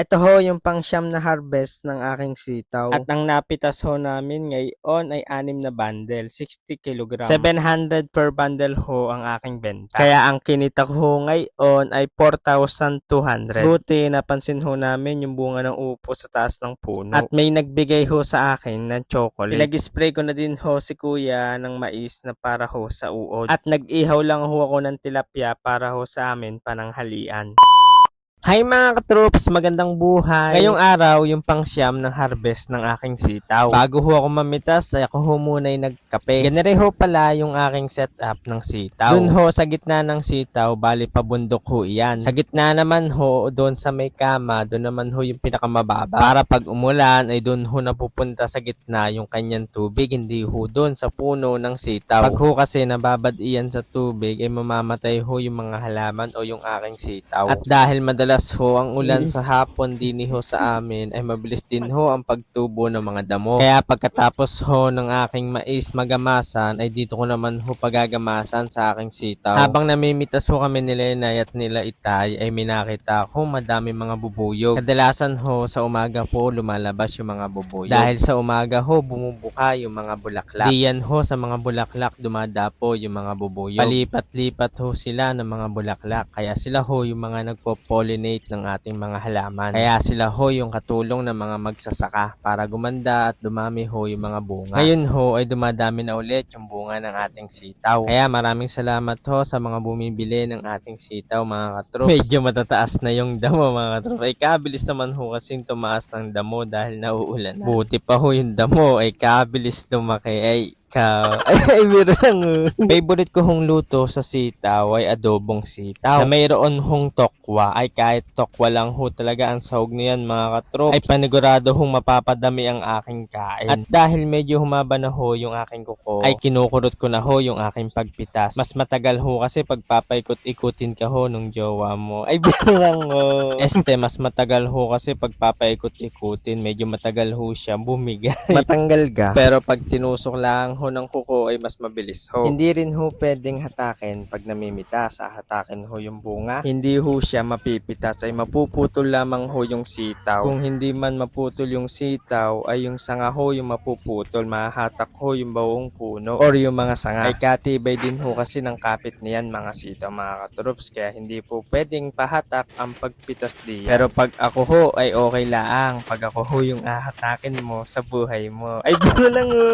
Eto ho yung pangsyam na harvest ng aking sitaw. At ang napitas ho namin ngayon ay 6 na bundle, 60 kilogram. 700 per bundle ho ang aking benta. Kaya ang kinita ko ho ngayon ay 4,200. Buti napansin ho namin yung bunga ng upo sa taas ng puno. At may nagbigay ho sa akin ng chocolate. Pinag-spray ko na din ho si kuya ng mais na para ho sa uod. At nag-ihaw lang ho ako ng tilapia para ho sa amin pananghalian. Hi mga katroops, magandang buhay. Ngayong araw, yung pangsyam ng harvest ng aking sitaw. Bago ho ako mamitas, ay ako ho muna ay nagkape. Ganire ho pala yung aking setup ng sitaw. Doon ho sa gitna ng sitaw, bali pabundok ho iyan. Sa gitna naman ho, doon sa may kama, doon naman ho yung pinakamababa. Para pag umulan, ay doon ho napupunta sa gitna yung kanyang tubig, hindi ho doon sa puno ng sitaw. Pag ho kasi nababad iyan sa tubig, ay mamamatay ho yung mga halaman o yung aking sitaw. At dahil madalas ho ang ulan sa hapon din ho sa amin ay mabilis din ho ang pagtubo ng mga damo. Kaya pagkatapos ho ng aking mais magamasan ay dito ko naman ho pagagamasan sa aking sitaw. Habang namimitas ho kami ni Lenay at nila Itay ay minakita ko madami mga bubuyog. Kadalasan ho sa umaga po lumalabas yung mga bubuyog. Dahil sa umaga ho bumubuka yung mga bulaklak. Diyan ho sa mga bulaklak dumadapo yung mga bubuyog. Palipat-lipat ho sila ng mga bulaklak. Kaya sila ho yung mga nagpo-pollinate ng ating mga halaman. Kaya sila ho yung katulong ng mga magsasaka para gumanda at dumami ho yung mga bunga. Ngayon ho ay dumadami na ulit yung bunga ng ating sitaw. Kaya maraming salamat ho sa mga bumibili ng ating sitaw mga katroops. Medyo matataas na yung damo mga katroops. Ay kabilis naman ho kasing tumaas ng damo dahil nauulan na. Buti pa ho yung damo ay kabilis lumaki ay ay meron lang. Favorite ko hong luto sa sitaw ay adobong sitaw. Na mayroon hong tokwa ay kahit tokwa lang ho talaga ang sahog niyan mga katroops. Ay panigurado hong mapapadami ang aking kain. At dahil medyo humaba na ho yung aking kuko ay kinukurot ko na ho yung aking pagpitas. Mas matagal ho kasi pagpapaikot-ikutin ka ho nung jowa mo. Ay bilang ho. Mas matagal ho kasi pagpapaikot-ikutin medyo matagal ho siya bumigay. Matanggal ka. Pero pag tinusok lang ho ng kuko ay mas mabilis ho. Hindi rin ho pwedeng hatakin pag namimitas. Hatakin ho yung bunga. Hindi ho siya mapipitas ay mapuputol lamang ho yung sitaw. Kung hindi man maputol yung sitaw ay yung sanga ho yung mapuputol. Mahahatak ho yung bawong puno or yung mga sanga. Ay katibay din ho kasi ng kapit niyan mga sitaw mga katroops. Kaya hindi po pwedeng pahatak ang pagpitas diyan. Pero pag ako ho ay okay lang. Pag ako ho yung ahatakin mo sa buhay mo. Ay gano'n lang ho.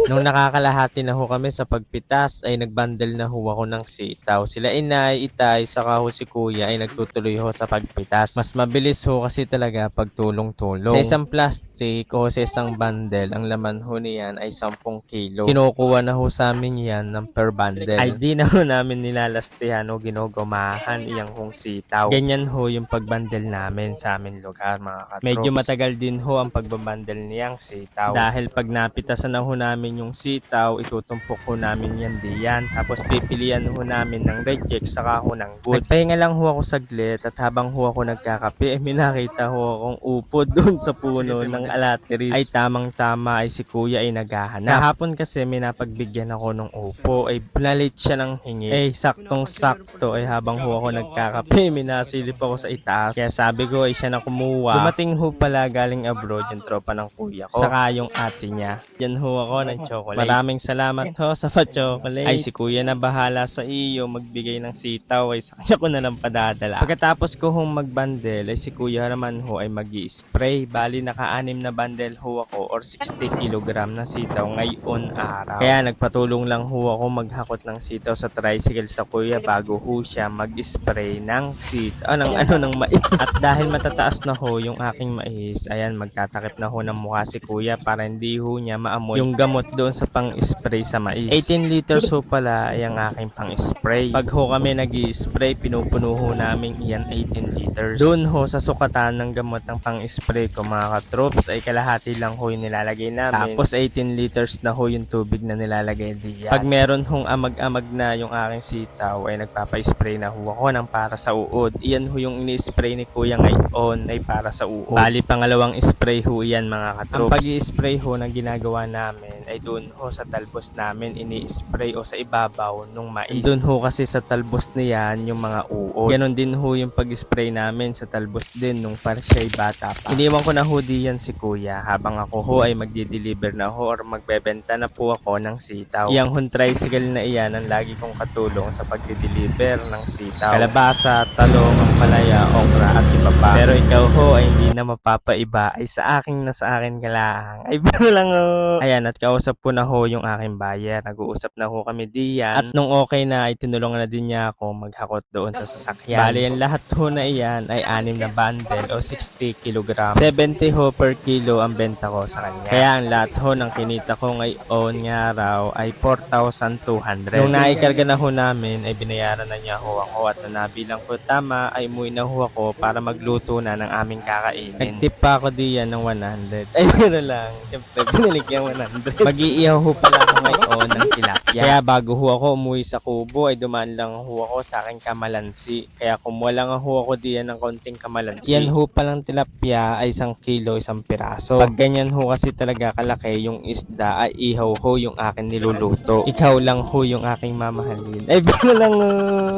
Nung nakakalahati na ho kami sa pagpitas ay nagbundle na ho ako ng sitaw. Sila Inay, Itay, saka ho si Kuya ay nagtutuloy ho sa pagpitas. Mas mabilis ho kasi talaga pag tulong-tulong. Sa isang plastic o sa isang bundle, ang laman ho niyan ay 10 kilo. Kinukuha na ho sa amin yan ng per bundle. Ay di na ho namin nilalastihan o ginugumahan iyang hong sitaw. Ganyan ho yung pagbundle namin sa amin lugar mga katroops. Medyo matagal din ho ang pagbabundle niyang sitaw. Dahil pag napitasan na ho namin yung sitaw, itutumpok ho namin yan diyan. Tapos pipilian ho namin ng reject saka ho ng good. Nagpahinga lang ho ako saglit at habang ho ako nagkakape, ay minakita ho akong upo doon sa puno ng alateris. Ay tamang-tama ay si kuya ay naghahanap. Kahapon kasi may napagbigyan ako ng upo, ay pinalit siya ng hingi. Ay saktong-sakto ay habang ho ako nagkakape, minasilip ako sa itaas. Kaya sabi ko ay siya na kumuha. Dumating ho pala galing abroad yung tropa ng kuya ko. Saka yung ate niya. Yan ho ako ng chocolate. Maraming salamat ho sa pa-chocolate. Ay si kuya na bahala sa iyo magbigay ng sitaw ay sa kanya ko na lang padadala. Pagkatapos ko hong magbundle ay si kuya naman ho ay mag-i-spray. Bali naka-6 na bundle ho ako or 60 kilogram na sitaw ngayon araw. Kaya nagpatulong lang ho ako maghakot ng sitaw sa tricycle sa kuya bago ho siya mag-spray ng sitaw ng mais. At dahil matataas na ho yung aking mais, ayan magtatakip na ho ng mukha si kuya para hindi ho niya maamoy yung gamot doon sa pang-spray sa mais. 18 liters ho pala ay ang aking pang-spray. Pag ho kami nag-i-spray, pinupuno ho namin iyan 18 liters. Doon ho sa sukatan ng gamot ng pang-spray ko mga katroops ay kalahati lang ho yung nilalagay namin. Tapos 18 liters na ho yung tubig na nilalagay diyan. Pag meron hong amag-amag na yung aking sitaw ay nagpapa-spray na ho ako ng para sa uod. Iyan ho yung ini-spray ni kuya ngayon ay para sa uod. Bali pangalawang spray ho iyan mga katroops. Ang pag-i-spray ho na ginagawa namin ay doon ho sa talbos namin ini-spray o sa ibabaw ng mais. Doon ho kasi sa talbos niyan yung mga uod. Ganon din ho yung pag-spray namin sa talbos din nung para siya'y bata pa. Iniwan ko na ho diyan si kuya habang ako ho ay magdi-deliver na ho or magbebenta na po ako ng sitaw. Iyang hun tricycle na iyan ang lagi kong katulong sa pagdi-deliver ng sitaw. Kalabasa, talong, ampalaya, okra at iba pa. Pero ikaw ho ay hindi na mapapaiba ay sa akin na sa akin kalaang. Ay biro lang ho. Ayan at kausap ko na ho yung aking buyer. Nag-uusap na ho kami diyan. At nung okay na ay tinulungan na din niya ako maghakot doon sa sasakyan. Bali ang lahat ho na iyan ay 6 na bundle o 60 kg. 70 ho per kilo ang benta ko sa kanya. Kaya ang lahat ho ng kinita ko ngayon nga raw ay 4,200. Nung naikarga na ho namin ay binayaran na niya ho ako at nung nabilang ko tama ay umuwi na ho ako para magluto na ng aming kakainin. Nagtip pa ako diyan ng 100. Ay meron lang. Siyempre binalik yung 100. Mag-iihaw ho pala ako ngayon ng tilapia. Kaya bago ho ako umuwi sa kubo ay dumaan lang ho ako sa aking kamalansi. Kaya kumuha lang ho ako diyan ng konting kamalansi. Yan ho palang tilapia ay 1 kilo 1 piraso. Pag ganyan ho kasi talaga kalaki yung isda ay ihaw ho yung akin niluluto. Ikaw lang ho yung aking mamahalin. Ay bino lang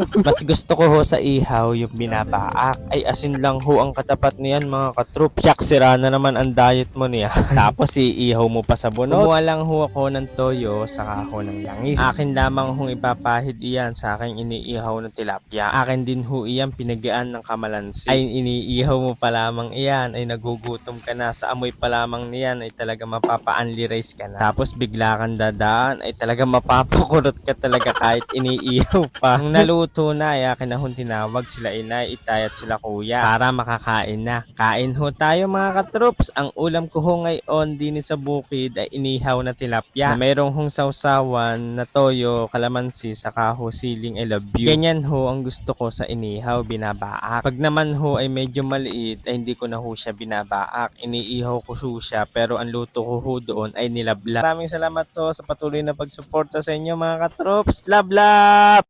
mas gusto ko ho sa ihaw yung binabaak. Ay asin lang ho ang katapat niyan mga katroops. Siyak sira na naman ang diet mo niya. Tapos iihaw mo pa sa bunot. Kumuha lang ho ako ng toyo saka ho ng langis. Akin lamang hong ipapahid iyan sa aking iniihaw na tilapia. Akin din ho iyan pinagaan ng kamalansi. Ay iniihaw mo pa lamang iyan ay nagugutom ka na. Sa amoy pa lamang niyan ay talaga mapapa-unli rice ka na. Tapos bigla kang dadaan ay talaga mapapakurot ka talaga kahit iniihaw pa. Nung naluto na ay akin na hong tinawag sila inay, itay at sila kuya para makakain na. Kain ho tayo mga katroops. Ang ulam ko ho ngayon din sa bukid ay inihaw na tilapia na mayroong hong sausawan na toyo, kalamansi, saka ho siling I love you. Ganyan ho ang gusto ko sa inihaw, binabaak. Pag naman ho ay medyo maliit ay hindi ko na ho siya binabaak. Iniihaw ko siya pero ang luto ko ho doon ay nilabla. Maraming salamat ho sa patuloy na pagsuporta sa inyo mga katroops. Love love!